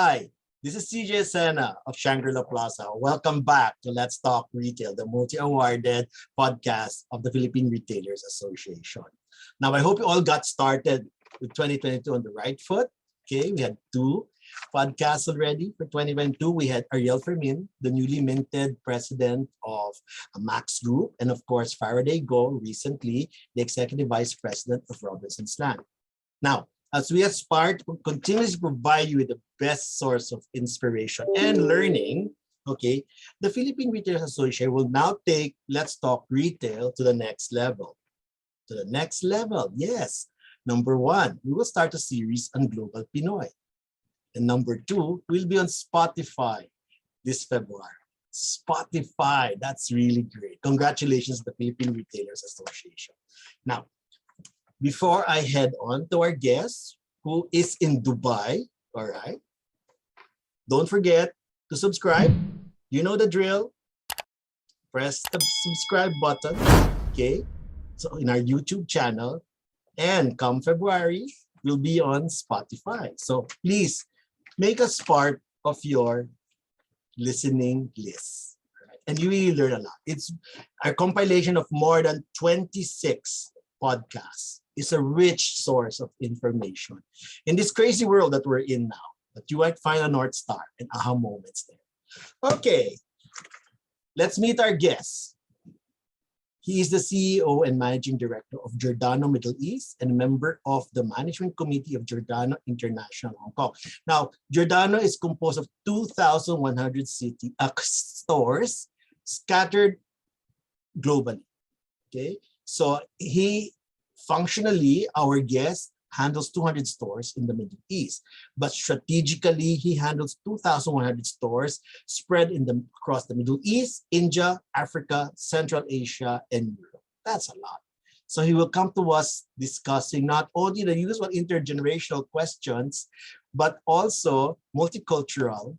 Hi, this is CJ Sena of Shangri-La Plaza. Welcome back to Let's Talk Retail, the multi-awarded podcast of the Philippine Retailers Association. Now, I hope you all got started with 2022 on the right foot. Okay, we had two podcasts already for 2022. We had Ariel Fermin, the newly minted president of Max Group, and of course, Faraday Go, recently the executive vice president of Robinson's Land. Now, as we aspire to continuously provide you with the best source of inspiration and learning, okay, the Philippine Retailers Association will now take Let's Talk Retail to the next level. To the next level, yes. Number one, we will start a series on Global Pinoy. And number two, we'll be on Spotify this February. Spotify, that's really great. Congratulations to the Philippine Retailers Association. Now, before I head on to our guest who is in Dubai, all right, don't forget to subscribe. You know the drill. Press the subscribe button, okay? So in our YouTube channel, and come February, we'll be on Spotify. So please make us part of your listening list. Right? And you will learn a lot. It's a compilation of more than 26 podcasts. It's a rich source of information. In this crazy world that we're in now, that you might find a North Star and aha moments there. Okay, let's meet our guest. He is the CEO and Managing Director of Giordano Middle East and a member of the Management Committee of Giordano International Hong Kong. Now, Giordano is composed of 2,100 stores scattered globally. Okay, so functionally, our guest handles 200 stores in the Middle East, but strategically, he handles 2,100 stores spread across the Middle East, India, Africa, Central Asia, and Europe. That's a lot. So he will come to us discussing not only the usual intergenerational questions, but also multicultural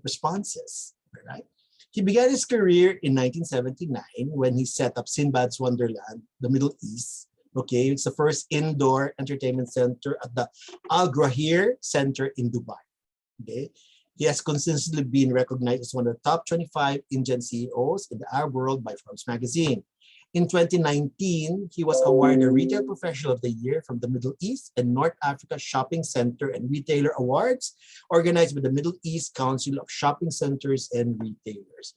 responses, right? He began his career in 1979 when he set up Sinbad's Wonderland, the Middle East. Okay, it's the first indoor entertainment center at the Al Ghurair Center in Dubai. Okay, he has consistently been recognized as one of the top 25 Indian CEOs in the Arab world by Forbes magazine. In 2019, he was awarded a Retail Professional of the Year from the Middle East and North Africa Shopping Center and Retailer Awards, organized by the Middle East Council of Shopping Centers and Retailers.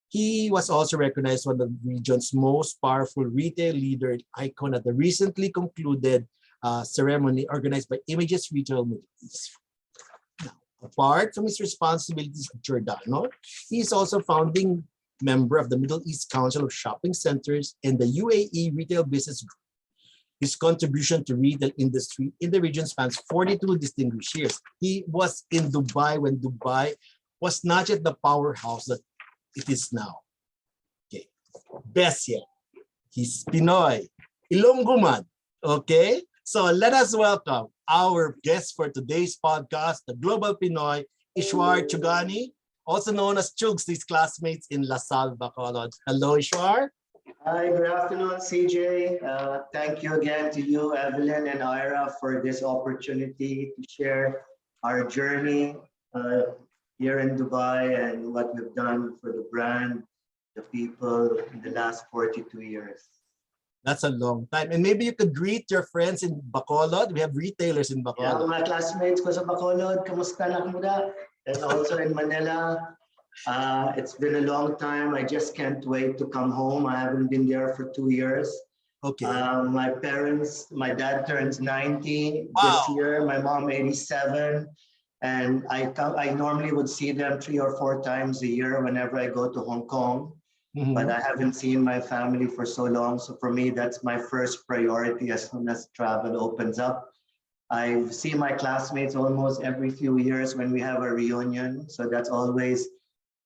He was also recognized as one of the region's most powerful retail leader and icon at the recently concluded ceremony organized by Images Retail Middle East. Now, apart from his responsibilities at Giordano, he is also founding member of the Middle East Council of Shopping Centers and the UAE Retail Business Group. His contribution to retail industry in the region spans 42 distinguished years. He was in Dubai when Dubai was not yet the powerhouse that it is now. Okay, best yet, he's Pinoy, Ilonggo man. Okay, so let us welcome our guest for today's podcast, the Global Pinoy, Ishwar Chugani, also known as Chugs, these classmates in La Salle, Bacolod. Hello, Ishwar. Hi, good afternoon, CJ. Thank you again to you, Evelyn and Ira, for this opportunity to share our journey here in Dubai and what we've done for the brand, the people in the last 42 years. That's a long time. And maybe you could greet your friends in Bacolod. We have retailers in Bacolod. Yeah, mga classmates ko sa Bacolod, kamusta na muda? And also in Manila. It's been a long time. I just can't wait to come home. I haven't been there for 2 years. Okay. My dad turns 90 Wow. this year, my mom 87. And I normally would see them 3 or 4 times a year whenever I go to Hong Kong. Mm-hmm. But I haven't seen my family for so long. So for me, that's my first priority as soon as travel opens up. I see my classmates almost every few years when we have a reunion. So that's always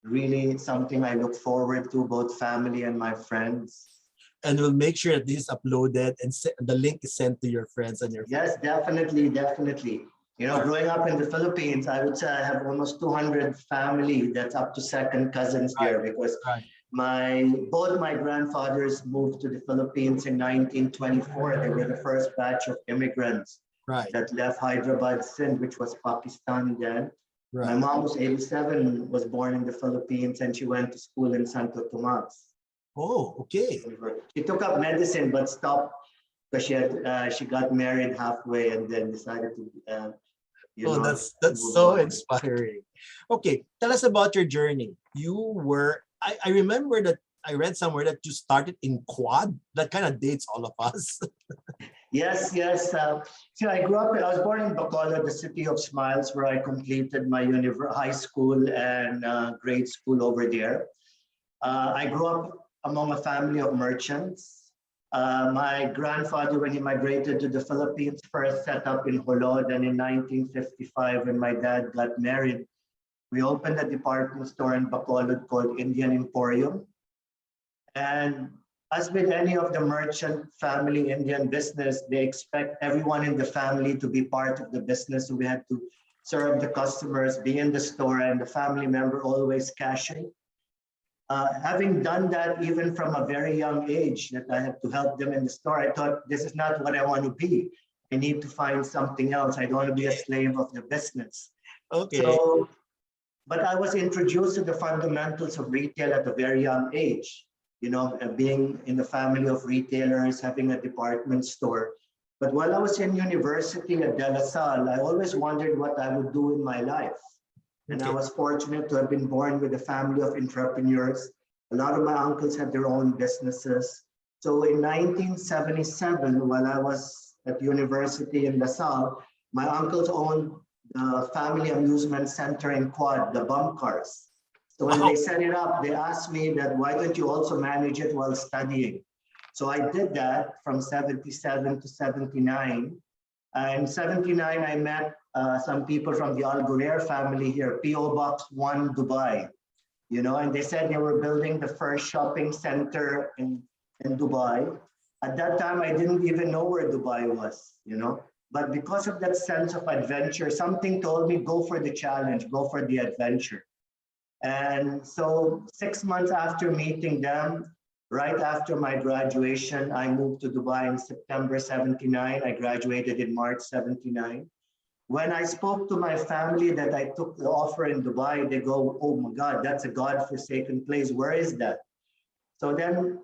really something I look forward to, both family and my friends. And we'll make sure that this is uploaded and the link is sent to your friends and your friends. Yes, definitely, definitely. You know, growing up in the Philippines, I would say I have almost 200 family that's up to second cousins here because both my grandfathers moved to the Philippines in 1924. They were the first batch of immigrants. Right. that left Hyderabad, Sindh, which was Pakistan then. My Right. mom was 87, was born in the Philippines, and she went to school in Santo Tomas. Oh, okay. She took up medicine but stopped because she got married halfway and then decided to Oh, that's move so on. inspiring. Okay, tell us about your journey. I remember that I read somewhere that you started in quad. That kind of dates all of us. Yes, yes. So I was born in Bacolod, the city of smiles, where I completed my high school and grade school over there. I grew up among a family of merchants. My grandfather, when he migrated to the Philippines, first set up in Holod, and in 1955, when my dad got married, we opened a department store in Bacolod called Indian Emporium. And as with any of the merchant family Indian business, they expect everyone in the family to be part of the business. So we had to serve the customers, be in the store, and the family member always cashing. Having done that even from a very young age, that I had to help them in the store, I thought, this is not what I want to be. I need to find something else. I don't want to be a slave of the business. Okay. So, but I was introduced to the fundamentals of retail at a very young age. Being in the family of retailers, having a department store. But while I was in university at De La Salle, I always wondered what I would do in my life. And I was fortunate to have been born with a family of entrepreneurs. A lot of my uncles had their own businesses. So in 1977, while I was at university in La Salle, my uncles owned the family amusement center in Quad, the bump cars. So when they set it up, they asked me that, why don't you also manage it while studying? So I did that from 77 to 79. In 79, I met some people from the Al Ghurair family here, P.O. Box 1, Dubai. And they said they were building the first shopping center in Dubai. At that time, I didn't even know where Dubai was, But because of that sense of adventure, something told me, go for the challenge, go for the adventure. And so 6 months after meeting them, right after my graduation, I moved to Dubai in September 79. I graduated in March 79. When I spoke to my family that I took the offer in Dubai, they go, oh my God, that's a God-forsaken place. Where is that? So then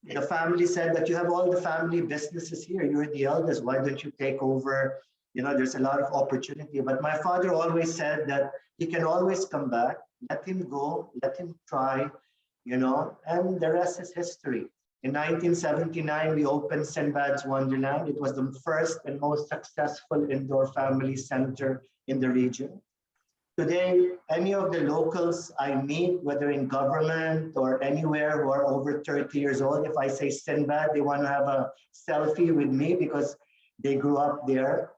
the family said that you have all the family businesses here. You're the eldest. Why don't you take over? There's a lot of opportunity. But my father always said that he can always come back. Let him go, let him try, and the rest is history. In 1979, we opened Sinbad's Wonderland. It was the first and most successful indoor family center in the region. Today, any of the locals I meet, whether in government or anywhere, who are over 30 years old, if I say Sinbad, they want to have a selfie with me because they grew up there.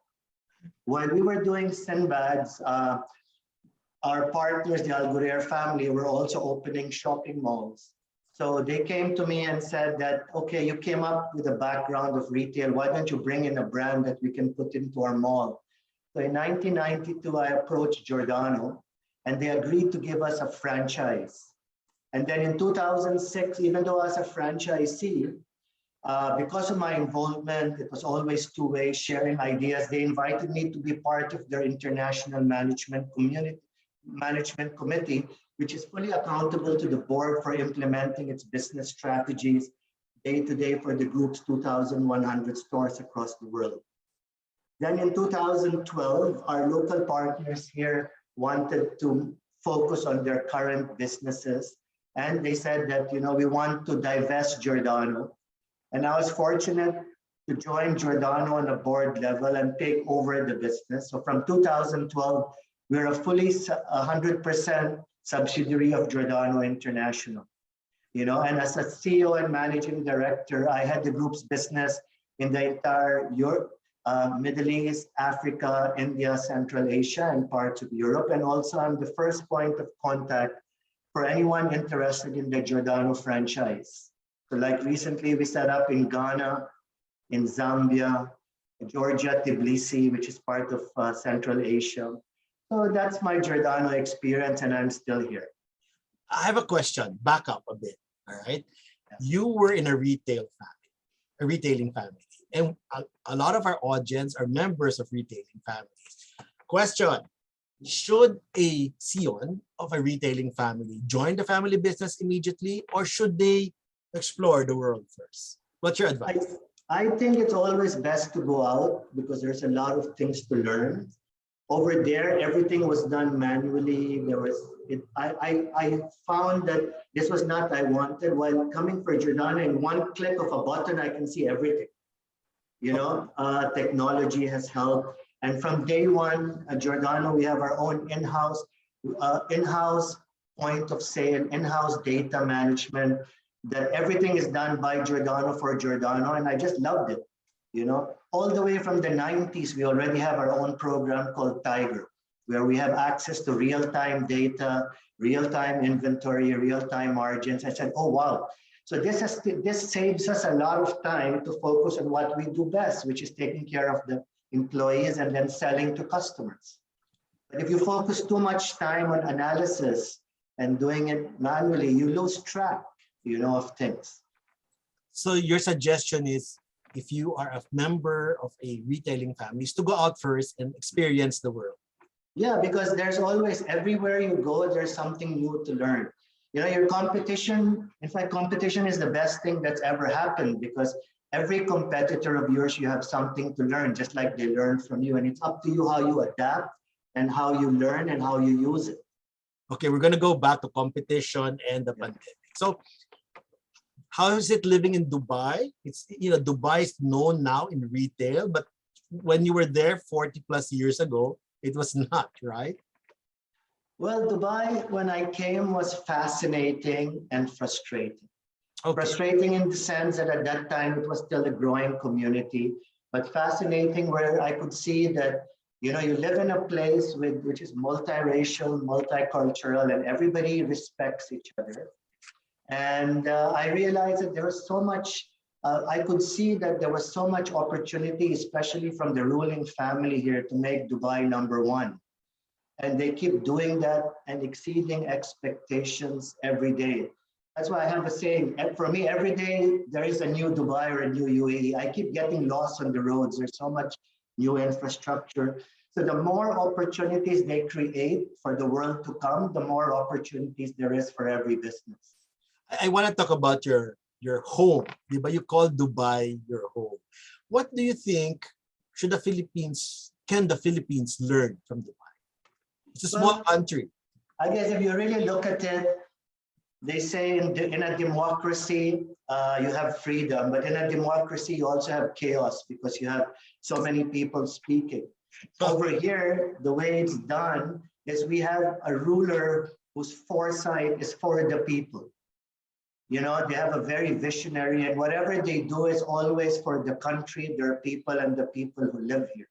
While we were doing Sinbad's, our partners, the Al Ghurair family, were also opening shopping malls. So they came to me and said that, okay, you came up with a background of retail. Why don't you bring in a brand that we can put into our mall? So in 1992, I approached Giordano and they agreed to give us a franchise. And then in 2006, even though I was a franchisee, because of my involvement, it was always two-way, sharing ideas. They invited me to be part of their international management committee, which is fully accountable to the board for implementing its business strategies day to day for the group's 2,100 stores across the world. Then in 2012, our local partners here wanted to focus on their current businesses. And they said that, we want to divest Giordano. And I was fortunate to join Giordano on a board level and take over the business. So from 2012, we're a fully 100% subsidiary of Giordano International. And as a CEO and managing director, I had the group's business in the entire Europe, Middle East, Africa, India, Central Asia, and parts of Europe. And also I'm the first point of contact for anyone interested in the Giordano franchise. So like recently we set up in Ghana, in Zambia, Georgia, Tbilisi, which is part of Central Asia. So that's my Giordano experience and I'm still here. I have a question, back up a bit, all right? You were in a retailing family. And a lot of our audience are members of retailing families. Question: should a Sion of a retailing family join the family business immediately, or should they explore the world first? What's your advice? I think it's always best to go out because there's a lot of things to learn. Over there, everything was done manually. I found that this was not I wanted. While coming for Giordano, in one click of a button, I can see everything. Technology has helped. And from day one, at Giordano, we have our own in-house point of sale, in-house data management, that everything is done by Giordano for Giordano. And I just loved it. All the way from the 90s, we already have our own program called Tiger, where we have access to real-time data, real-time inventory, real-time margins. I said, oh, wow. So this saves us a lot of time to focus on what we do best, which is taking care of the employees and then selling to customers. But if you focus too much time on analysis and doing it manually, you lose track, of things. So your suggestion is, if you are a member of a retailing family, is to go out first and experience the world. Yeah, because there's always, everywhere you go, there's something new to learn. Your competition, in fact, competition is the best thing that's ever happened, because every competitor of yours, you have something to learn, just like they learn from you. And it's up to you how you adapt and how you learn and how you use it. Okay, we're going to go back to competition and the pandemic. So how is it living in Dubai? It's, Dubai is known now in retail, but when you were there 40 plus years ago, it was not, right? Well, Dubai, when I came, was fascinating and frustrating. Okay. Frustrating in the sense that at that time, it was still a growing community, but fascinating where I could see that, you live in a place which is multiracial, multicultural, and everybody respects each other. And I realized that there was so much, I could see that there was so much opportunity, especially from the ruling family here, to make Dubai #1. And they keep doing that and exceeding expectations every day. That's why I have a saying, for me, every day there is a new Dubai or a new UAE. I keep getting lost on the roads. There's so much new infrastructure. So the more opportunities they create for the world to come, the more opportunities there is for every business. I want to talk about your home. But you call Dubai your home. What do you think can the Philippines learn from Dubai? It's a small country. I guess if you really look at it, they say in a democracy, you have freedom, but in a democracy, you also have chaos because you have so many people speaking. Over here, the way it's done is we have a ruler whose foresight is for the people. They have a very visionary, and whatever they do is always for the country, their people, and the people who live here.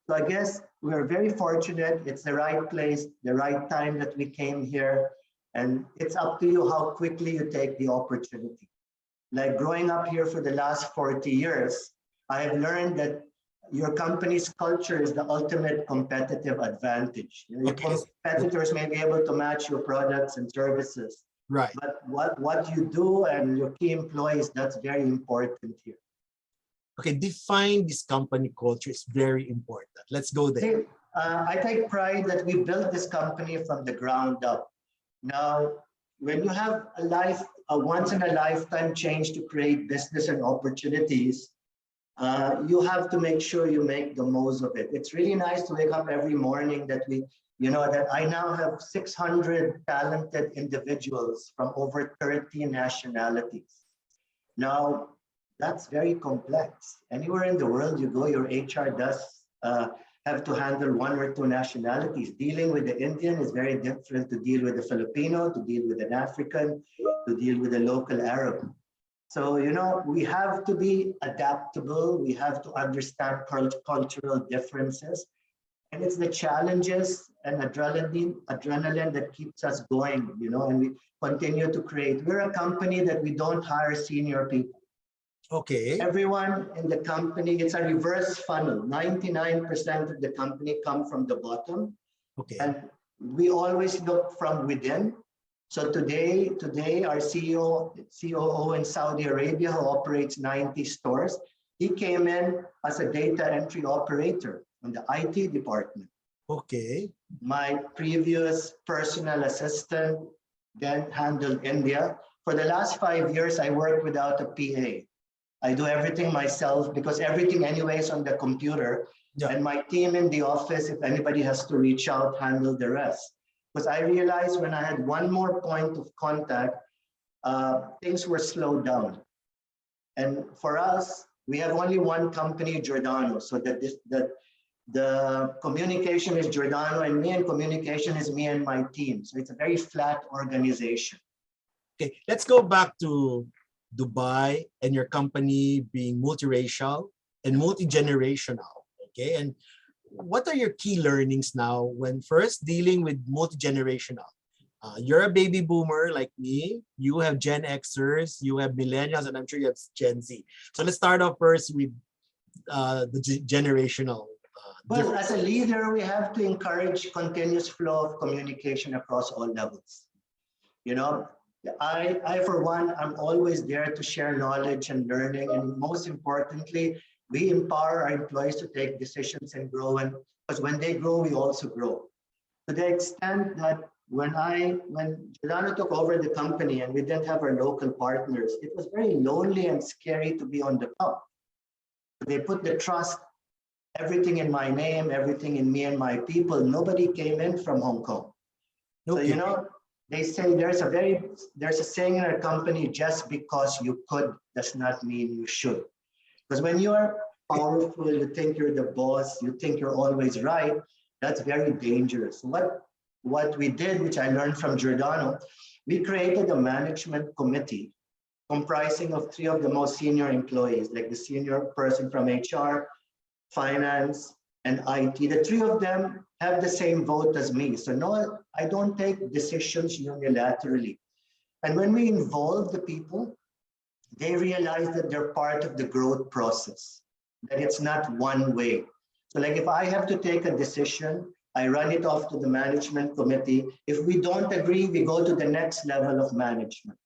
So I guess we're very fortunate. It's the right place, the right time that we came here. And it's up to you how quickly you take the opportunity. Like growing up here for the last 40 years, I have learned that your company's culture is the ultimate competitive advantage. Your competitors may be able to match your products and services. Right. But what you do and your key employees, that's very important here. Okay, define this company culture is very important. Let's go there. See, I take pride that we built this company from the ground up. Now, when you have a once in a lifetime change to create business and opportunities, you have to make sure you make the most of it. It's really nice to wake up every morning that that I now have 600 talented individuals from over 30 nationalities. Now, that's very complex. Anywhere in the world you go, your HR does have to handle 1 or 2 nationalities. Dealing with the Indian is very different to deal with the Filipino, to deal with an African, to deal with a local Arab. So, we have to be adaptable. We have to understand cultural differences. And it's the challenges and adrenaline that keeps us going, and we continue to create. We're a company that we don't hire senior people. Okay. Everyone in the company, it's a reverse funnel. 99% of the company come from the bottom. Okay. And we always look from within. So today our COO in Saudi Arabia, who operates 90 stores, He came in as a data entry operator in the IT department. Okay. My previous personal assistant then handled India. For the last 5 years, I worked without a PA. I do everything myself because everything anyway is on the computer. Yeah. And my team in the office, if anybody has to reach out, handle the rest. Because I realized when I had one more point of contact, things were slowed down. And for us, we have only one company, Giordano. So that the communication is Giordano and me, and communication is me and my team. So it's a very flat organization. Okay, let's go back to Dubai and your company being multiracial and multi-generational. Okay, and what are your key learnings now when first dealing with multi-generational? You're a baby boomer like me. You have Gen Xers, you have millennials, and I'm sure you have Gen Z. So let's start off first with the generational. Well, as a leader, we have to encourage continuous flow of communication across all levels. You know, I for one, I'm always there to share knowledge and learning, and most importantly, we empower our employees to take decisions and grow. And because when they grow, we also grow. To the extent that when Giordano took over the company and we didn't have our local partners, it was very lonely and scary to be on the top. They put the trust, everything in my name, everything in me and my people. Nobody came in from Hong Kong. Okay. So, you know, they say there's a saying in our company, just because you could does not mean you should. Because when you are powerful, you think you're the boss, you think you're always right, that's very dangerous. What we did, which I learned from Giordano, we created a management committee comprising of 3 of the most senior employees, like the senior person from HR, finance, and IT. The 3 of them have the same vote as me. So no, I don't take decisions unilaterally. And when we involve the people, they realize that they're part of the growth process, that it's not one way. So like if I have to take a decision, I run it off to the management committee. If we don't agree, we go to the next level of management.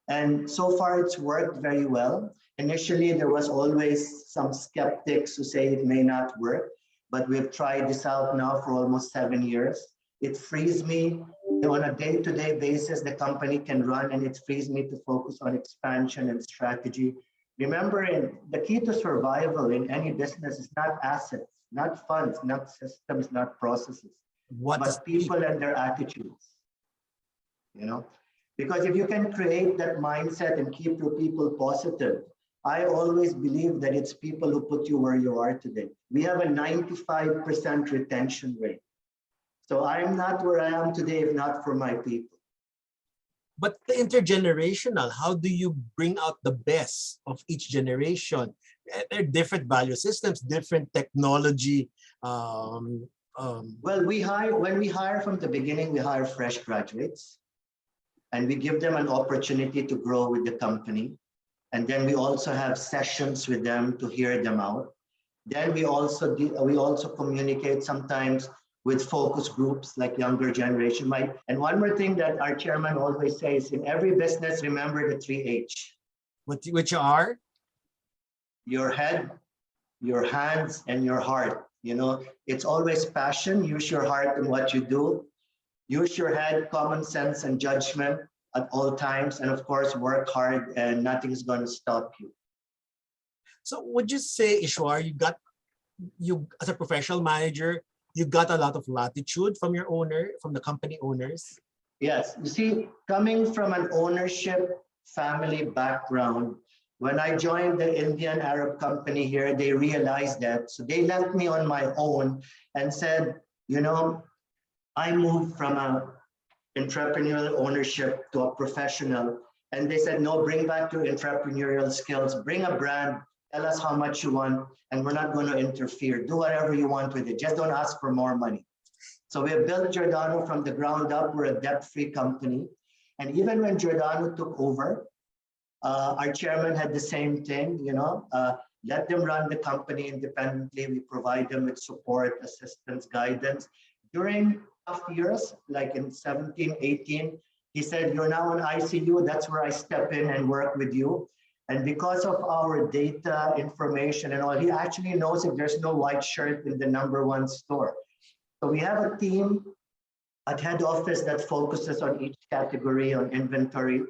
And so far it's worked very well. Initially, there was always some skeptics who say it may not work, but we've tried this out now for almost 7 years. It frees me on a day-to-day basis, the company can run, and it frees me to focus on expansion and strategy. Remember, the key to survival in any business is not assets, not funds, not systems, not processes, but people and their attitudes, you know? Because if you can create that mindset and keep your people positive, I always believe that it's people who put you where you are today. We have a 95% retention rate. So I'm not where I am today if not for my people. But the intergenerational, how do you bring out the best of each generation? There are different value systems, different technology. Well, when we hire from the beginning, we hire fresh graduates and we give them an opportunity to grow with the company. And then we also have sessions with them to hear them out. Then we also communicate sometimes with focus groups like younger generation. And one more thing that our chairman always says, in every business, remember the 3 H. Which are? Your head, your hands, and your heart. You know, it's always passion. Use your heart in what you do. Use your head, common sense, and judgment at all times. And of course, work hard and nothing is going to stop you. So would you say, Ishwar, you as a professional manager, you got a lot of latitude from your owner, from the company owners? Yes, you see, coming from an ownership family background, when I joined the Indian Arab company here, they realized that. So they left me on my own and said, you know, I moved from a entrepreneurial ownership to a professional. And they said, no, bring back your entrepreneurial skills, bring a brand, tell us how much you want, and we're not going to interfere. Do whatever you want with it. Just don't ask for more money. So we have built Giordano from the ground up. We're a debt-free company. And even when Giordano took over, our chairman had the same thing, you know, let them run the company independently. We provide them with support, assistance, guidance. During tough years, like in 17, 18, he said, you're now on ICU. That's where I step in and work with you. And because of our data information and all, he actually knows if there's no white shirt in the #1 store. So we have a team at head office that focuses on each category on inventory.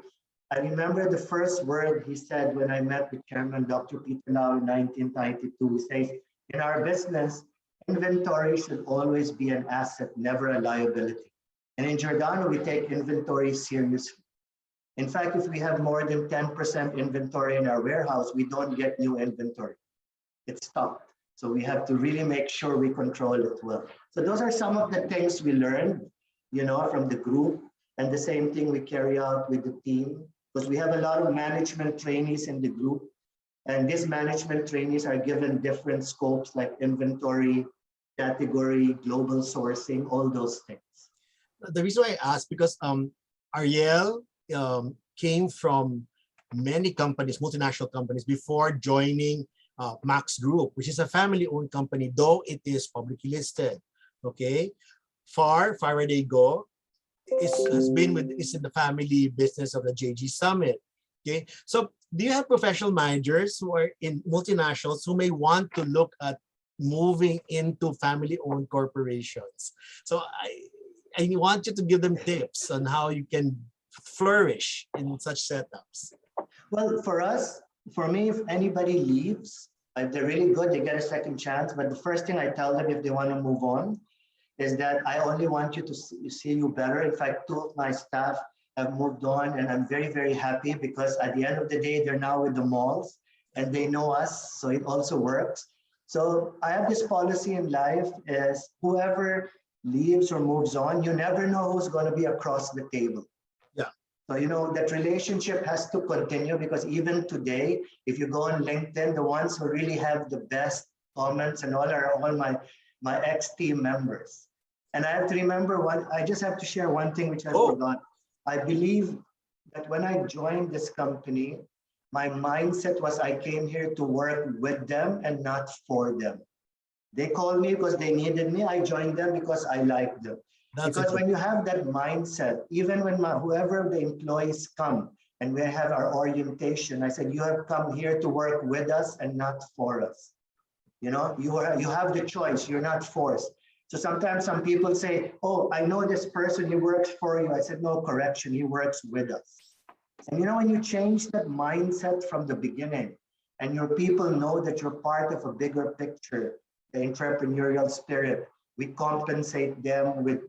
I remember the first word he said when I met with Chairman Dr. Peter Lau in 1992. He says, in our business, inventory should always be an asset, never a liability. And in Giordano, we take inventory seriously. In fact, if we have more than 10% inventory in our warehouse, we don't get new inventory. It's stopped. So we have to really make sure we control it well. So those are some of the things we learned, from the group, and the same thing we carry out with the team, because we have a lot of management trainees in the group, and these management trainees are given different scopes like inventory, category, global sourcing, all those things. The reason why I asked, because Ariel came from many companies, multinational companies, before joining Max Group, which is a family-owned company, though it is publicly listed. Okay, Faraday Go is in the family business of the JG Summit. Okay, so do you have professional managers who are in multinationals who may want to look at moving into family-owned corporations? So I want you to give them tips on how you can flourish in such setups. Well, for me, if anybody leaves, if they're really good, they get a second chance. But the first thing I tell them if they want to move on is that I only want you to see you better. In fact, 2 of my staff have moved on, and I'm very, very happy because at the end of the day, they're now with the malls and they know us, so it also works. So I have this policy in life is whoever leaves or moves on, you never know who's going to be across the table. Yeah. So, that relationship has to continue, because even today, if you go on LinkedIn, the ones who really have the best comments and all are all my ex-team members. And I have to remember I just have to share one thing which I forgot. I believe that when I joined this company, my mindset was I came here to work with them and not for them. They called me because they needed me. I joined them because I liked them. Because when you have that mindset, even when whoever the employees come and we have our orientation, I said, you have come here to work with us and not for us. You have the choice. You're not forced. So sometimes some people say, oh, I know this person, he works for you. I said, no, correction, he works with us. And when you change that mindset from the beginning and your people know that you're part of a bigger picture, the entrepreneurial spirit, we compensate them with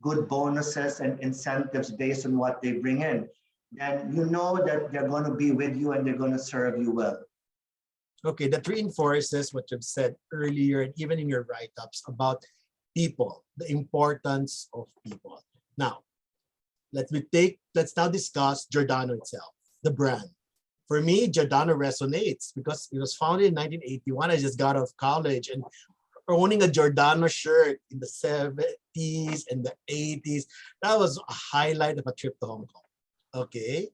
good bonuses and incentives based on what they bring in, then you know that they're going to be with you and they're going to serve you well. Okay, that reinforces what you've said earlier and even in your write-ups about people, the importance of people. Now, let's now discuss Giordano itself, the brand. For me, Giordano resonates because it was founded in 1981. I just got out of college, and owning a Giordano shirt in the 70s and the 80s, that was a highlight of a trip to Hong Kong. Okay,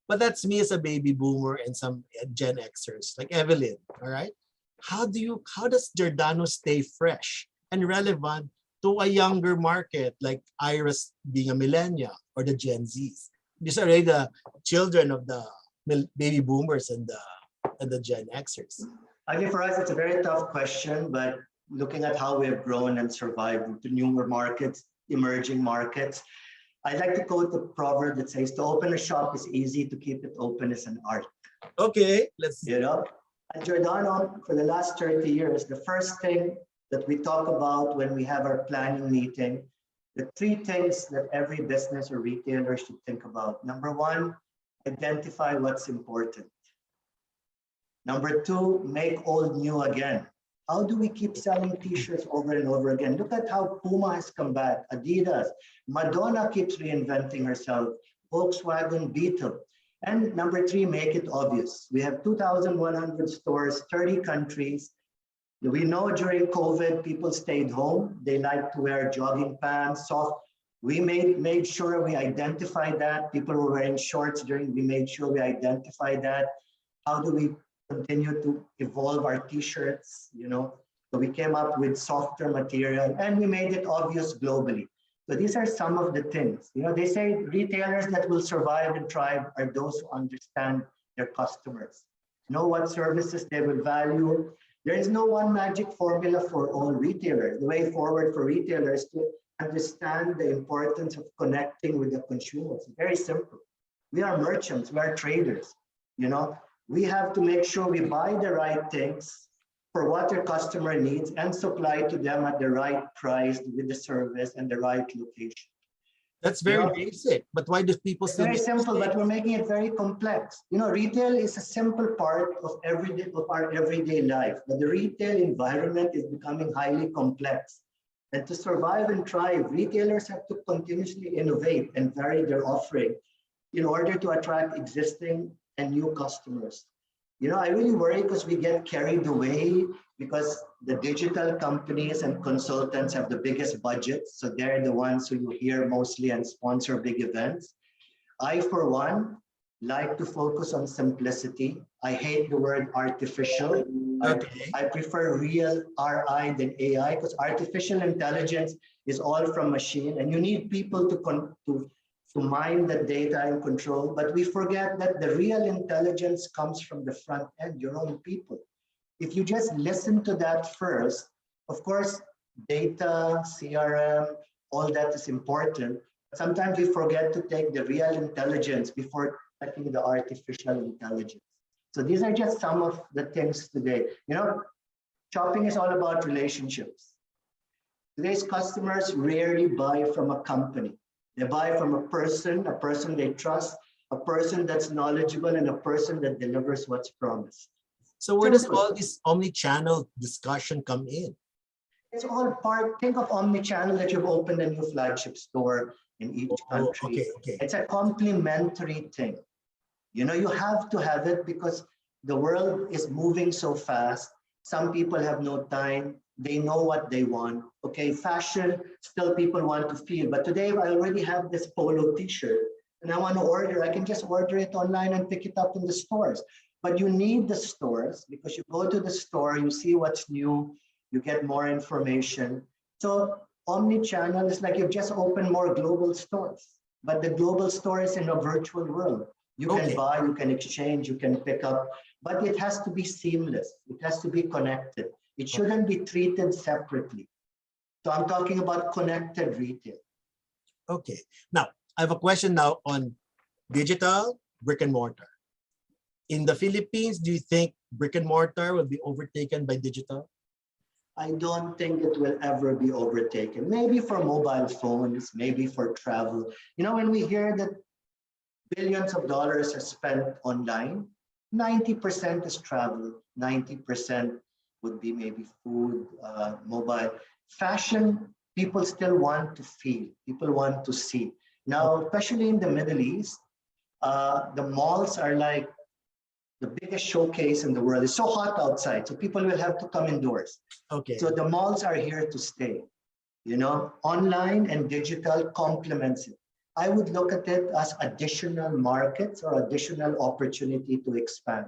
but that's me as a baby boomer and some Gen Xers like Evelyn. All right, how does Giordano stay fresh and relevant to a younger market like Iris being a millennial or the Gen Zs? These are already the children of the baby boomers and the Gen Xers. I mean, for us, it's a very tough question, but looking at how we have grown and survived into newer markets, emerging markets, I like to quote the proverb that says, to open a shop is easy, to keep it open is an art. Okay, let's. At Giordano, for the last 30 years, the first thing that we talk about when we have our planning meeting, the 3 things that every business or retailer should think about. Number 1, identify what's important. Number 2, make old new again. How do we keep selling t-shirts over and over again? Look at how Puma has come back, Adidas, Madonna keeps reinventing herself, Volkswagen Beetle. And number 3, make it obvious. We have 2,100 stores, 30 countries. We know during COVID, people stayed home. They like to wear jogging pants, soft. We made sure we identified that. People were wearing shorts we made sure we identified that. How do we continue to evolve our t-shirts, So we came up with softer material and we made it obvious globally. So these are some of the things. They say retailers that will survive and thrive are those who understand their customers, know what services they will value. There is no one magic formula for all retailers. The way forward for retailers to understand the importance of connecting with the consumers. Very simple. We are merchants, we are traders. We have to make sure we buy the right things for what their customer needs and supply to them at the right price with the service and the right location. That's very basic, but why do people it's still very simple, mistakes? but we're making it very complex. Retail is a simple part of our everyday life, but the retail environment is becoming highly complex. And to survive and thrive, retailers have to continuously innovate and vary their offering in order to attract existing and new customers. I really worry because we get carried away because the digital companies and consultants have the biggest budgets. So they're the ones who you hear mostly and sponsor big events. I, for one, like to focus on simplicity. I hate the word artificial. Okay. I prefer real RI than AI because artificial intelligence is all from machine and you need people to mine the data and control, but we forget that the real intelligence comes from the front end, your own people. If you just listen to that first, of course, data, CRM, all that is important. Sometimes we forget to take the real intelligence before taking the artificial intelligence. So these are just some of the things today. Shopping is all about relationships. Today's customers rarely buy from a company. They buy from a person they trust, a person that's knowledgeable, and a person that delivers what's promised. So where does all this omni-channel discussion come in? It's all part, think of omni-channel that you've opened a new flagship store in each country. Okay. It's a complementary thing. You have to have it because the world is moving so fast. Some people have no time. They know what they want. Okay, fashion, still people want to feel. But today I already have this polo t-shirt and I want to order. I can just order it online and pick it up in the stores. But you need the stores because you go to the store, you see what's new, you get more information. So omni-channel is like you've just opened more global stores. But the global store is in a virtual world. You can buy, you can exchange, you can pick up, but it has to be seamless. It has to be connected. It shouldn't be treated separately. So I'm talking about connected retail. Okay. Now, I have a question now on digital, brick and mortar. In the Philippines, do you think brick and mortar will be overtaken by digital? I don't think it will ever be overtaken. Maybe for mobile phones, maybe for travel. When we hear that billions of dollars are spent online, 90% is travel, 90% would be maybe food, mobile. Fashion, people still want to feel, people want to see. Now, especially in the Middle East, the malls are like the biggest showcase in the world. It's so hot outside, so people will have to come indoors. Okay. So the malls are here to stay. Online and digital complements it. I would look at it as additional markets or additional opportunity to expand.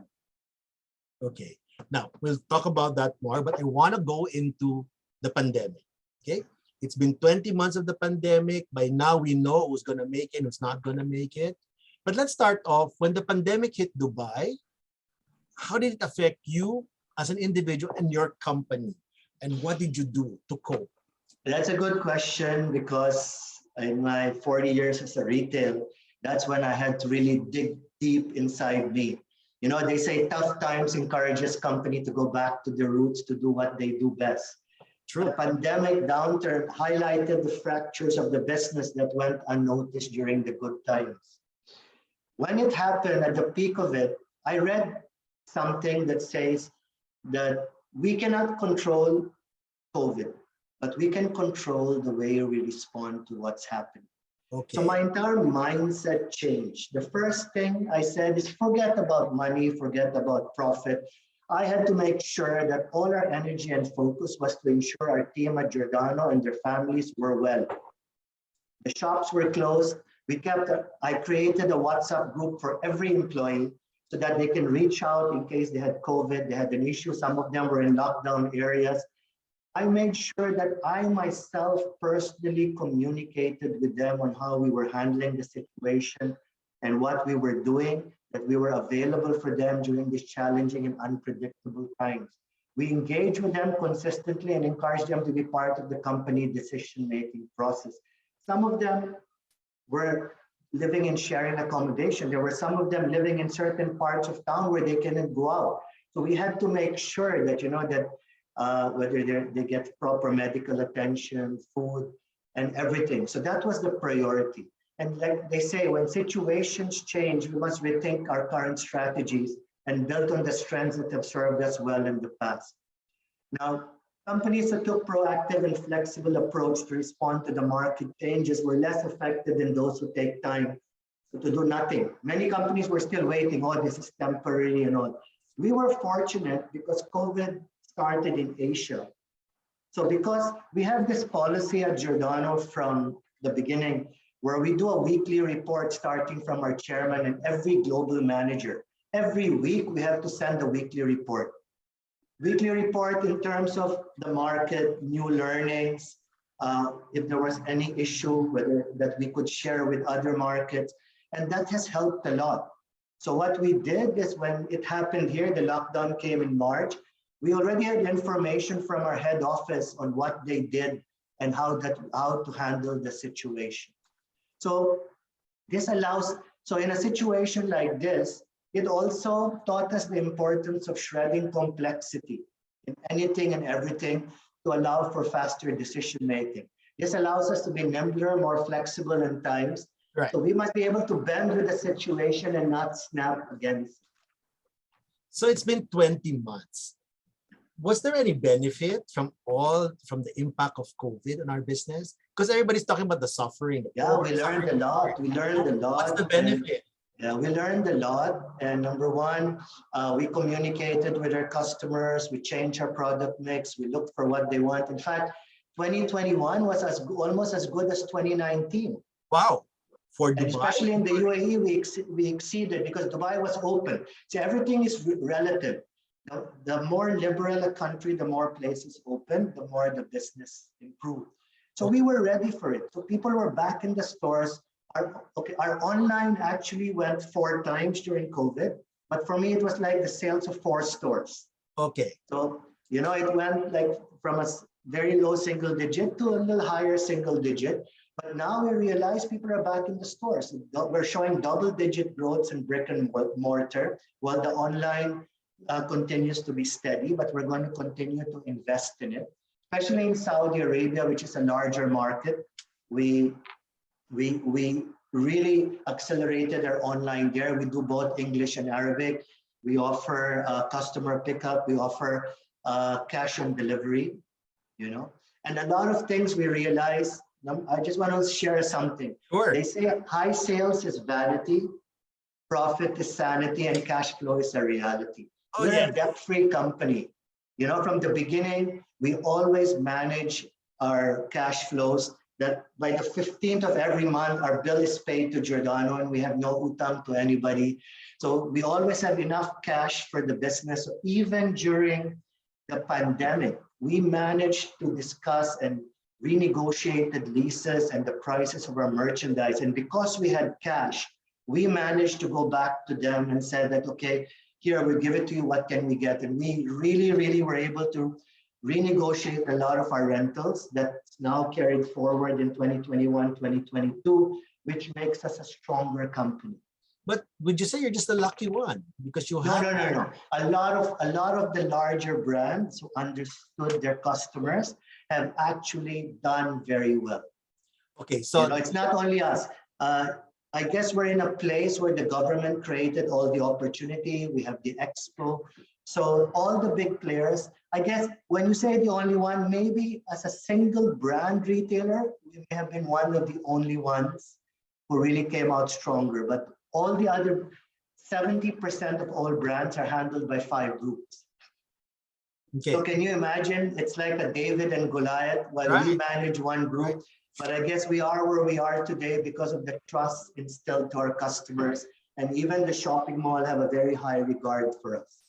Okay. Now, we'll talk about that more, but I want to go into the pandemic. Okay. It's been 20 months of the pandemic. By now, we know who's going to make it, who's not going to make it. But let's start off. When the pandemic hit Dubai, how did it affect you as an individual and your company? And what did you do to cope? That's a good question because in my 40 years as a retail, that's when I had to really dig deep inside me. They say tough times encourages company to go back to their roots to do what they do best. True. The pandemic downturn highlighted the fractures of the business that went unnoticed during the good times. When it happened at the peak of it, I read something that says that we cannot control COVID, but we can control the way we respond to what's happening. Okay. So my entire mindset changed. The first thing I said is forget about money, forget about profit. I had to make sure that all our energy and focus was to ensure our team at Giordano and their families were well. The shops were closed. I created a WhatsApp group for every employee so that they can reach out in case they had COVID, they had an issue. Some of them were in lockdown areas. I made sure that I myself personally communicated with them on how we were handling the situation and what we were doing. that we were available for them during these challenging and unpredictable times. We engage with them consistently and encourage them to be part of the company decision-making process. Some of them were living in sharing accommodation. There were some of them living in certain parts of town where they couldn't go out. So we had to make sure that, whether they get proper medical attention, food, and everything. So that was the priority. And like they say, when situations change, we must rethink our current strategies and build on the strengths that have served us well in the past. Now, companies that took proactive and flexible approach to respond to the market changes were less affected than those who take time to do nothing. Many companies were still waiting, oh, this is temporary and all. We were fortunate because COVID started in Asia. So because we have this policy at Giordano from the beginning, where we do a weekly report starting from our chairman and every global manager. Every week, we have to send a weekly report. Weekly report in terms of the market, new learnings, if there was any issue whether that we could share with other markets, and that has helped a lot. So what we did is when it happened here, the lockdown came in March, we already had information from our head office on what they did and how to handle the situation. So this allows, so in a situation like this, it also taught us the importance of shredding complexity in anything and everything to allow for faster decision making. This allows us to be nimbler, more flexible in times. Right. So we must be able to bend with the situation and not snap against it. So it's been 20 months. Was there any benefit from the impact of COVID on our business? Because everybody's talking about the suffering. Yeah, we learned a lot. We learned a lot. What's the benefit? Yeah, we learned a lot. And number one, we communicated with our customers. We changed our product mix. We looked for what they want. In fact, 2021 was almost as good as 2019. Wow. For Dubai. And especially in the UAE, we exceeded because Dubai was open. See, everything is relative. The more liberal a country, the more places open, the more the business improved. So we were ready for it. So people were back in the stores. Our online actually went 4 times during COVID, but for me, it was like the sales of 4 stores. Okay. So, it went like from a very low single digit to a little higher single digit. But now we realize people are back in the stores. We're showing double-digit growth in brick and mortar, while the online continues to be steady, but we're going to continue to invest in it, especially in Saudi Arabia, which is a larger market. We really accelerated our online there. We do both English and Arabic. We offer customer pickup. We offer cash on delivery, and a lot of things we realize. I just want to share something. Sure. They say high sales is vanity, profit is sanity, and cash flow is a reality. We're a debt-free company. From the beginning, we always manage our cash flows that by the 15th of every month, our bill is paid to Giordano and we have no utang to anybody. So we always have enough cash for the business. So even during the pandemic, we managed to discuss and renegotiated leases and the prices of our merchandise. And because we had cash, we managed to go back to them and said that, okay, here, we'll give it to you, what can we get? And we really, really were able to renegotiate a lot of our rentals that's now carried forward in 2021, 2022, which makes us a stronger company. But would you say you're just a lucky one because you have no. A lot of the larger brands who understood their customers have actually done very well. Okay, so it's not only us. I guess we're in a place where the government created all the opportunity. We have the expo. So all the big players, I guess when you say the only one, maybe as a single brand retailer, we may have been one of the only ones who really came out stronger. But all the other 70% of all brands are handled by 5 groups. Okay. So can you imagine? It's like a David and Goliath while we manage one group. But I guess we are where we are today because of the trust instilled to our customers. And even the shopping mall have a very high regard for us.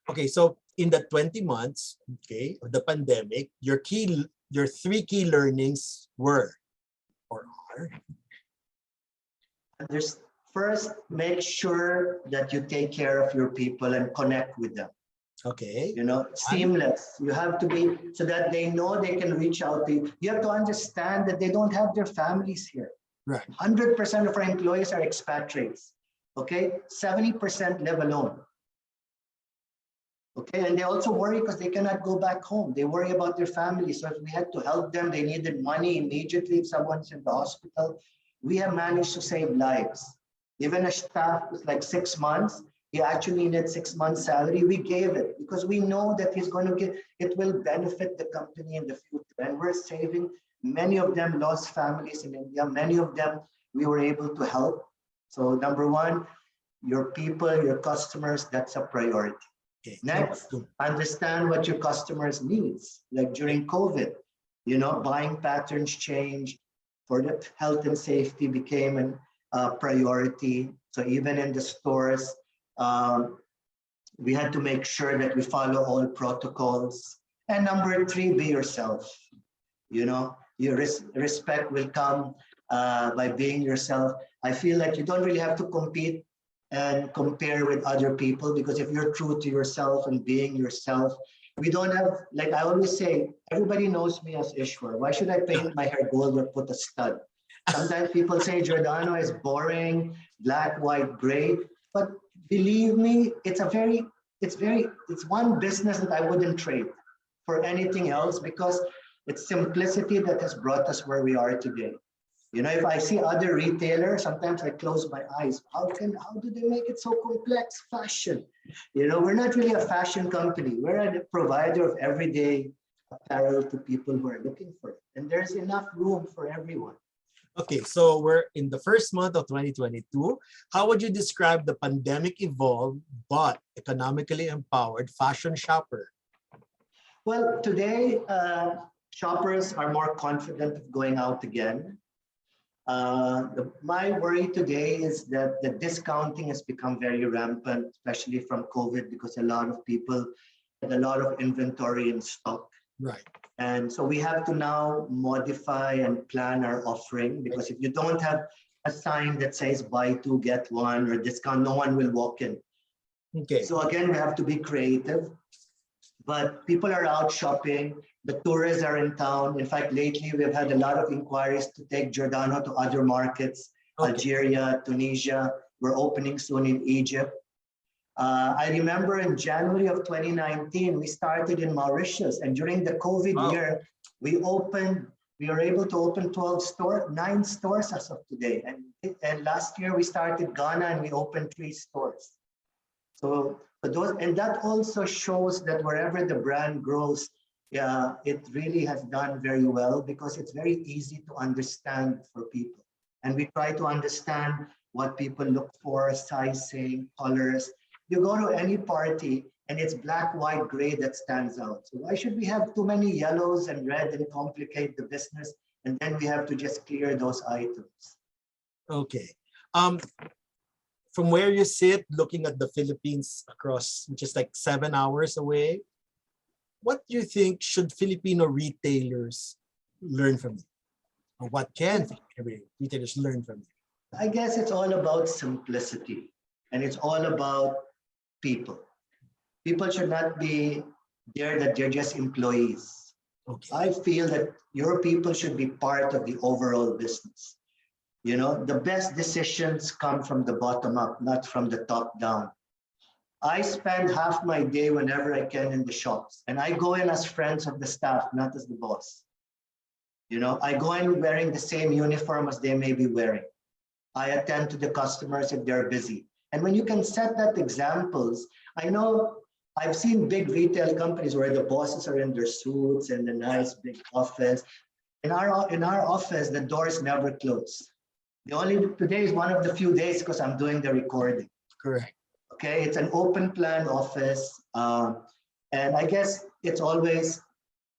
Okay, so in the 20 months, of the pandemic, your 3 key learnings were, or are? There's First, make sure that you take care of your people and connect with them. Okay. You know, seamless. You have to be so that they know they can reach out to you. You have to understand that they don't have their families here. Right. 100% of our employees are expatriates. Okay, 70% live alone. Okay, and they also worry because they cannot go back home. They worry about their family. So if we had to help them, they needed money immediately if someone's in the hospital. We have managed to save lives. Even a staff was like 6 months, he actually needed 6 months salary. We gave it because we know that he's going to get, it will benefit the company in the future. And we're saving, many of them lost families in India. Many of them we were able to help. So number one, your people, your customers, that's a priority. Okay. Next, understand what your customers needs. Like during COVID, you know, buying patterns changed, for the health and safety became a priority. So even in the stores, we had to make sure that we follow all protocols. And number three, be yourself. You know, your respect will come by being yourself. I feel like you don't really have to compete and compare with other people, because if you're true to yourself and being yourself, we don't have, like I always say, everybody knows me as Ishwar. Why should I paint my hair gold or put a stud? Sometimes people say Giordano is boring, black, white, gray, but believe me, it's one business that I wouldn't trade for anything else, because it's simplicity that has brought us where we are today. You know, if I see other retailers, sometimes I close my eyes. How do they make it so complex? Fashion. You know, we're not really a fashion company. We're a provider of everyday apparel to people who are looking for it. And there's enough room for everyone. Okay, so we're in the first month of 2022. How would you describe the pandemic evolved but economically empowered fashion shopper? Well, today, shoppers are more confident of going out again. My worry today is that the discounting has become very rampant, especially from COVID, because a lot of people had a lot of inventory in stock. Right. And so we have to now modify and plan our offering, because if you don't have a sign that says buy two, get one, or discount, no one will walk in. Okay. So again, we have to be creative, but people are out shopping. The tourists are in town. In fact, lately we've had a lot of inquiries to take Giordano to other markets, okay. Algeria, Tunisia. We're opening soon in Egypt. I remember in January of 2019, we started in Mauritius, and during the COVID year, we were able to open 9 stores as of today. And last year we started Ghana and we opened 3 stores. So and that also shows that wherever the brand grows, it really has done very well, because it's very easy to understand for people. And we try to understand what people look for, sizing, colors. You go to any party and it's black, white, gray that stands out. So why should we have too many yellows and red and complicate the business? And then we have to just clear those items. Okay. From where you sit, looking at the Philippines across, which is like 7 hours away, what do you think should Filipino retailers learn from you? Or what can Filipino retailers learn from you? I guess it's all about simplicity, and it's all about people. People should not be there that they're just employees. Okay. I feel that your people should be part of the overall business. You know, the best decisions come from the bottom up, not from the top down. I spend half my day whenever I can in the shops, and I go in as friends of the staff, not as the boss. You know, I go in wearing the same uniform as they may be wearing. I attend to the customers if they're busy. And when you can set that examples, I know I've seen big retail companies where the bosses are in their suits and a nice big office. In our office, the doors never close. Today is one of the few days because I'm doing the recording. Correct. Okay, it's an open plan office. And I guess it's always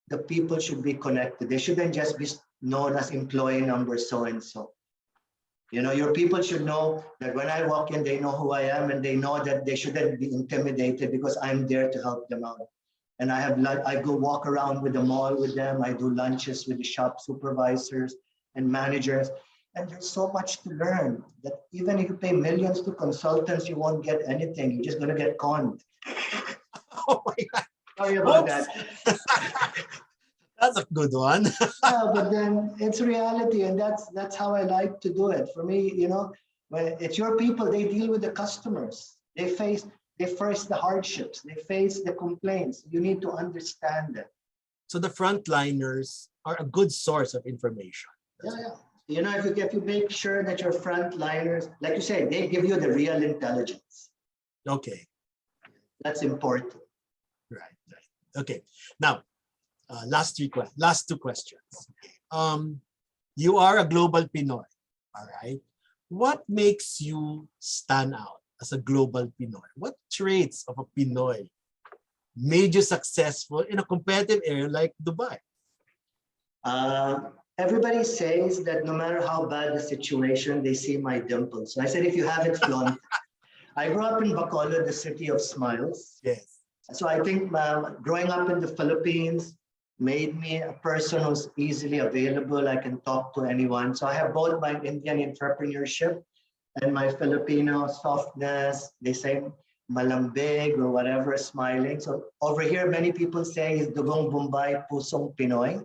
the people should be connected. They shouldn't just be known as employee number so-and-so. You know, your people should know that when I walk in, they know who I am, and they know that they shouldn't be intimidated because I'm there to help them out. And I go walk around with the mall with them. I do lunches with the shop supervisors and managers. And there's so much to learn that even if you pay millions to consultants, you won't get anything. You're just going to get conned. Oh my God. Sorry about that. That's a good one. Yeah, but then it's reality, and that's how I like to do it. For me, when it's your people, they deal with the customers. They face the hardships, they face the complaints. You need to understand them. So the frontliners are a good source of information. Yeah. If you make sure that your frontliners, like you say, they give you the real intelligence. Okay. That's important. Right. Okay. Now, last two questions. You are a global Pinoy, all right? What makes you stand out as a global Pinoy? What traits of a Pinoy made you successful in a competitive area like Dubai? Everybody says that no matter how bad the situation, they see my dimples. So I said, if you haven't flaunt, I grew up in Bacolod, the city of smiles. Yes. So I think growing up in the Philippines made me a person who's easily available. I can talk to anyone. So I have both my Indian entrepreneurship and my Filipino softness. They say malambig or whatever, smiling. So over here, many people say is dugong Bombay, pusong Pinoy.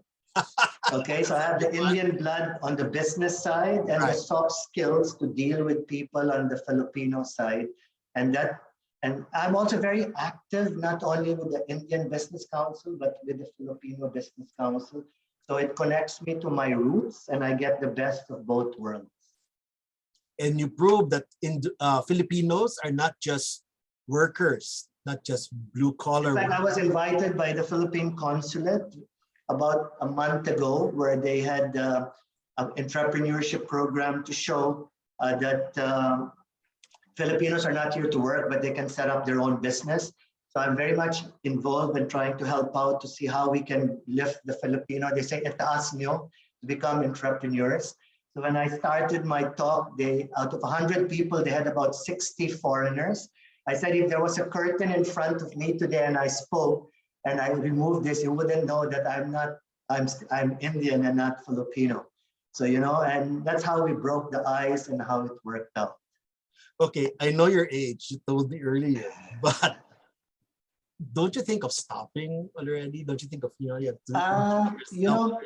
Okay, so I have the Indian blood on the business side and the soft skills to deal with people on the Filipino side. And I'm also very active, not only with the Indian Business Council, but with the Filipino Business Council. So it connects me to my roots and I get the best of both worlds. And you prove that Filipinos are not just workers, not just blue collar. In fact, I was invited by the Philippine Consulate about a month ago, where they had an entrepreneurship program to show that Filipinos are not here to work, but they can set up their own business. So I'm very much involved in trying to help out to see how we can lift the Filipino. They say itaas nyo to become entrepreneurs. So when I started my talk, out of 100 people, they had about 60 foreigners. I said, if there was a curtain in front of me today and I spoke, and I removed this, you wouldn't know that I'm Indian and not Filipino. So, and that's how we broke the ice and how it worked out. Okay, I know your age, you told me earlier, but don't you think of stopping already? Don't you think of, you have to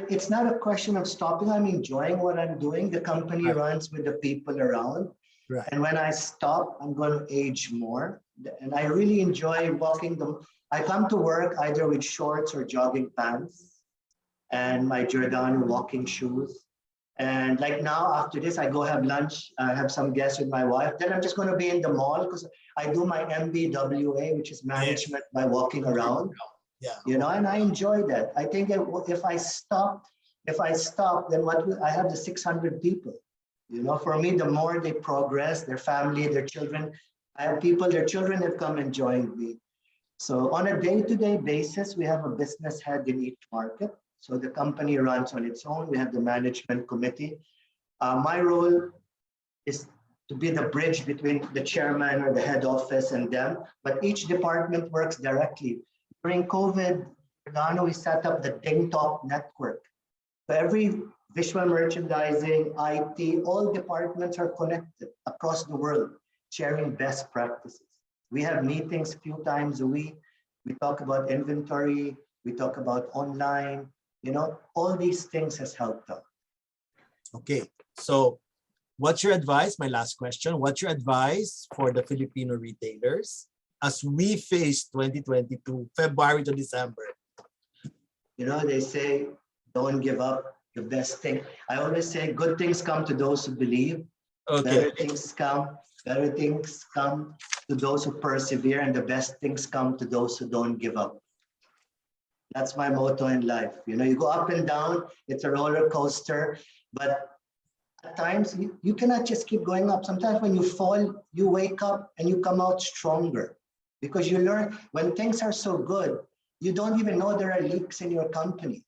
it's not a question of stopping. I'm enjoying what I'm doing. The company runs with the people around. Right. And when I stop, I'm going to age more. And I really enjoy walking I come to work either with shorts or jogging pants and my Giordano walking shoes. And like now, after this, I go have lunch. I have some guests with my wife. Then I'm just going to be in the mall because I do my MBWA, which is management by walking around. Yeah. And I enjoy that. I think if I stop, then I have the 600 people. For me, the more they progress, their family, their children, I have people, their children have come and joined me. So on a day-to-day basis, we have a business head in each market. So the company runs on its own. We have the management committee. My role is to be the bridge between the chairman or the head office and them, but each department works directly. During COVID, Giordano, we set up the Ding Talk network. So every visual merchandising, IT, all departments are connected across the world, sharing best practices. We have meetings a few times a week. We talk about inventory. We talk about online. All these things has helped out. Okay, so what's your advice? My last question. What's your advice for the Filipino retailers as we face 2022, February to December? They say, don't give up. The best thing. I always say, good things come to those who believe. Okay. Better things come to those who persevere, and the best things come to those who don't give up. That's my motto in life. You go up and down, it's a roller coaster, but at times you cannot just keep going up. Sometimes when you fall, you wake up and you come out stronger because you learn when things are so good, you don't even know there are leaks in your company.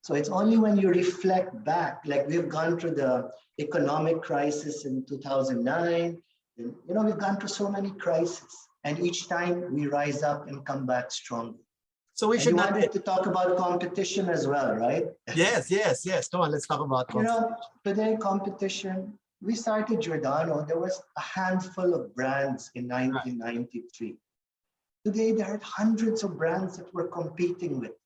So it's only when you reflect back, like we've gone through the economic crisis in 2009, and, we've gone through so many crises, and each time we rise up and come back stronger. So we And should you not. wanted to talk about competition as well, right? Yes, yes, yes. Come on, let's talk about You competition. know, today competition, we started Giordano, there was a handful of brands in 1993. Today, there are hundreds of brands that we're competing with,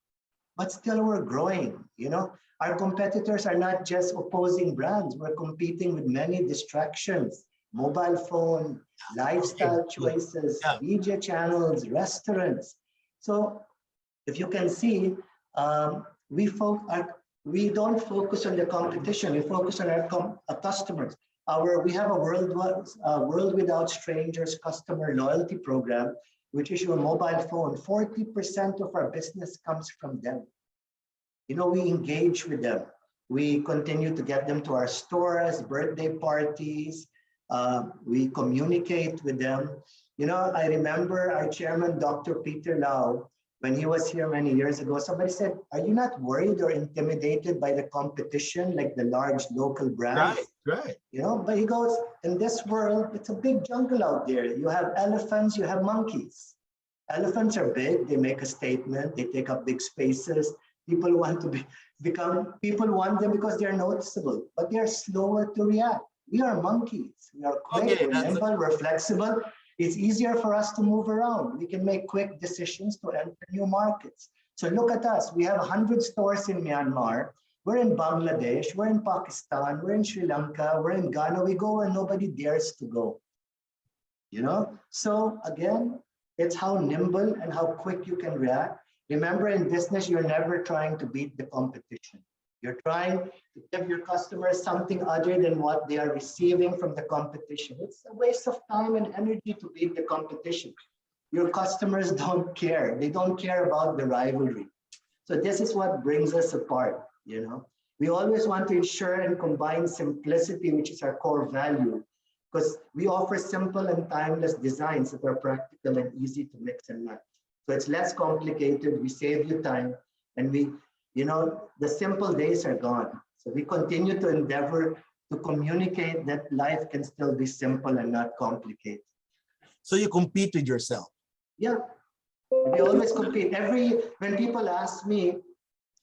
but still we're growing. You know, our competitors are not just opposing brands, we're competing with many distractions, mobile phone, lifestyle choices, Yeah. media channels, restaurants. So if you can see, we don't focus on the competition. We focus on our customers. We have a world without strangers customer loyalty program, which is your mobile phone. 40% of our business comes from them. You know, we engage with them. We continue to get them to our stores, birthday parties. We communicate with them. You know, I remember our chairman, Dr. Peter Lau, when he was here many years ago, somebody said, are you not worried or intimidated by the competition, like the large local brands? Right, right. You know, but he goes, in this world, it's a big jungle out there. You have elephants, you have monkeys. Elephants are big, they make a statement, they take up big spaces. People want to people want them because they're noticeable, but they're slower to react. We are monkeys. We are quick, we're nimble, we're flexible. It's easier for us to move around. We can make quick decisions to enter new markets. So look at us. We have 100 stores in Myanmar. We're in Bangladesh. We're in Pakistan. We're in Sri Lanka. We're in Ghana. We go where nobody dares to go. You know? So again, it's how nimble and how quick you can react. Remember, in business, you're never trying to beat the competition. You're trying to give your customers something other than what they are receiving from the competition. It's a waste of time and energy to beat the competition. Your customers don't care. They don't care about the rivalry. So this is what brings us apart, you know. We always want to ensure and combine simplicity, which is our core value, because we offer simple and timeless designs that are practical and easy to mix and match. So it's less complicated, we save you time, and you know, the simple days are gone. So we continue to endeavor to communicate that life can still be simple and not complicated. So you compete with yourself. Yeah, we always compete. When people ask me,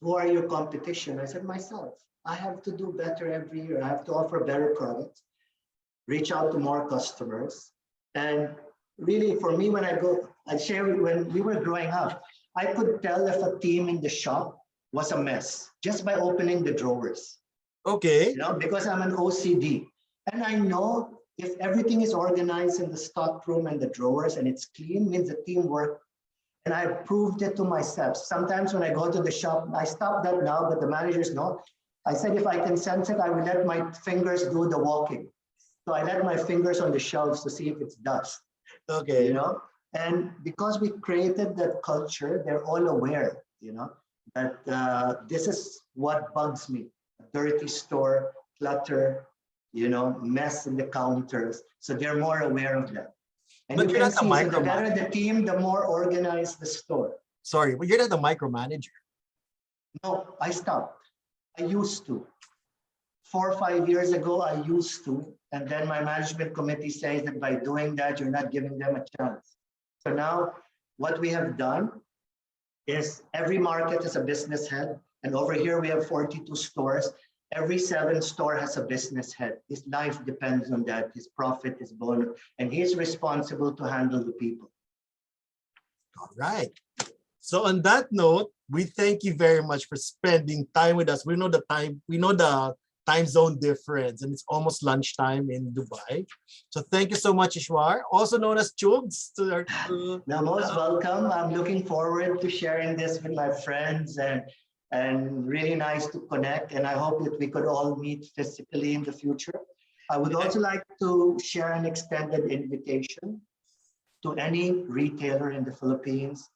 who are your competition? I said, myself. I have to do better every year. I have to offer better products, reach out to more customers. And really, for me, I share when we were growing up, I could tell if a team in the shop was a mess just by opening the drawers. Okay. You know, because I'm an OCD. And I know if everything is organized in the stock room and the drawers and it's clean, means the teamwork. And I proved it to myself. Sometimes when I go to the shop, I stop that now, but the managers know. I said, if I can sense it, I will let my fingers do the walking. So I let my fingers on the shelves to see if it's dust. Okay. You know, and because we created that culture, they're all aware, you know, that this is what bugs me. A dirty store, clutter, you know, mess in the counters. So they're more aware of that. And but you can see, so the better the team, the more organized the store. Sorry, but you're not the micromanager. No, I stopped. I used to. 4 or 5 years ago, I used to. And then my management committee says that by doing that, you're not giving them a chance. So now what we have done is every market has a business head. And over here, we have 42 stores. Every 7 store has a business head. His life depends on that, his profit, his bonus, and he's responsible to handle the people. All right. So on that note, we thank you very much for spending time with us. We know the time zone difference, and it's almost lunchtime in Dubai. So thank you so much, Ishwar, also known as Chugs. Now, most welcome. I'm looking forward to sharing this with my friends and really nice to connect. And I hope that we could all meet physically in the future. I would also like to share an extended invitation to any retailer in the Philippines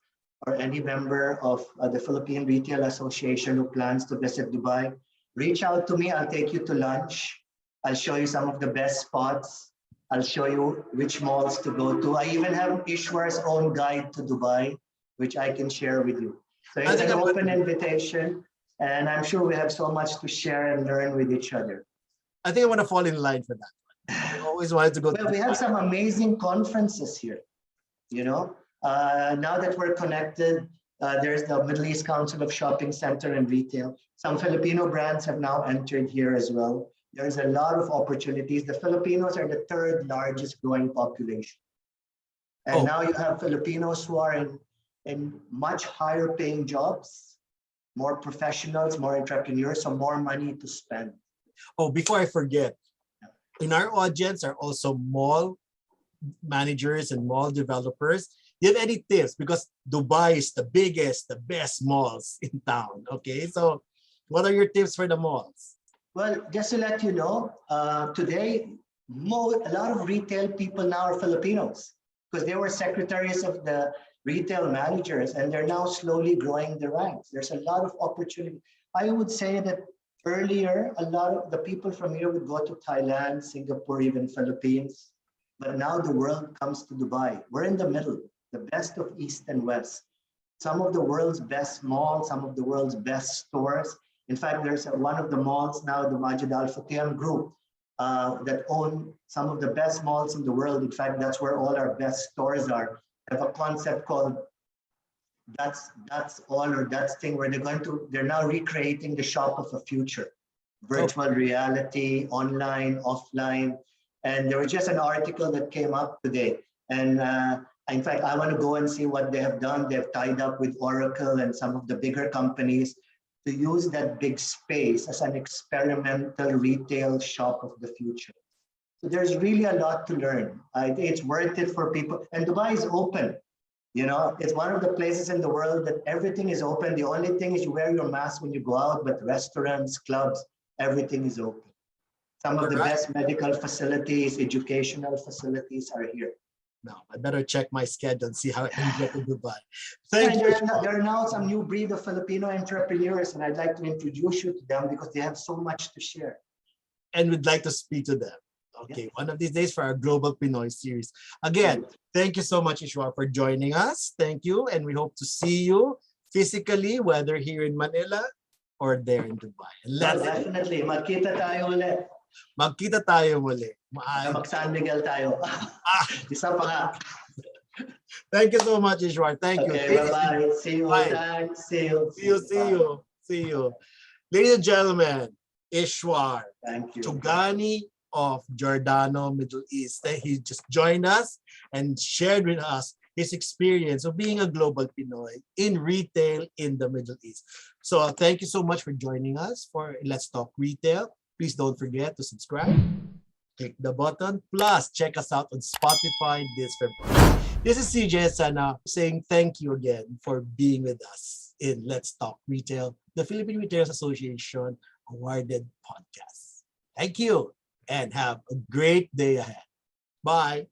or any member of the Philippine Retail Association who plans to visit Dubai. Reach out to me, I'll take you to lunch. I'll show you some of the best spots. I'll show you which malls to go to. I even have Ishwar's own guide to Dubai, which I can share with you. So it's an open invitation, and I'm sure we have so much to share and learn with each other. I think I want to fall in line for that. I always wanted to go. Well, we have some amazing conferences here. You know, now that we're connected, There's the Middle East Council of Shopping Center and Retail. Some Filipino brands have now entered here as well. There's a lot of opportunities. The Filipinos are the third largest growing population. And now you have Filipinos who are in much higher paying jobs, more professionals, more entrepreneurs, so more money to spend. Oh, before I forget, in our audience are also mall managers and mall developers. Do you have any tips? Because Dubai is the biggest, the best malls in town. Okay, so what are your tips for the malls? Well, just to let you know, today, a lot of retail people now are Filipinos because they were secretaries of the retail managers and they're now slowly growing the ranks. There's a lot of opportunity. I would say that earlier, a lot of the people from here would go to Thailand, Singapore, even Philippines. But now the world comes to Dubai. We're in the middle, the best of East and West. Some of the world's best malls, some of the world's best stores. In fact, there's one of the malls now, the Majid Al Futtaim Group, that own some of the best malls in the world. In fact, that's where all our best stores are. They have a concept called that's all or that's thing where they're now recreating the shop of the future. Virtual reality, online, offline. And there was just an article that came up today. And in fact, I want to go and see what they have done. They've tied up with Oracle and some of the bigger companies to use that big space as an experimental retail shop of the future. So there's really a lot to learn. I think it's worth it for people. And Dubai is open. You know, it's one of the places in the world that everything is open. The only thing is you wear your mask when you go out, but restaurants, clubs, everything is open. Some of the best medical facilities, educational facilities are here. Now, I better check my schedule and see how I can get to Dubai. Thank you. There are now some new breed of Filipino entrepreneurs, and I'd like to introduce you to them because they have so much to share. And we'd like to speak to them. Okay, one of these days for our Global Pinoy series. Again, thank you so much, Ishwar, for joining us. Thank you, and we hope to see you physically, whether here in Manila or there in Dubai. Definitely, magkita tayo ulit. Magkita tayo muli. Mag-San Miguel tayo. Isa pa nga. Thank you so much, Ishwar. Thank you. Okay, bye-bye. See you. Bye. See you. Ladies and gentlemen, Ishwar Chugani of Giordano, Middle East. He just joined us and shared with us his experience of being a global Pinoy in retail in the Middle East. So thank you so much for joining us for Let's Talk Retail. Please don't forget to subscribe, click the button, plus check us out on Spotify this February. This is CJ Sana saying thank you again for being with us in Let's Talk Retail, the Philippine Retailers Association awarded podcast. Thank you and have a great day ahead. Bye.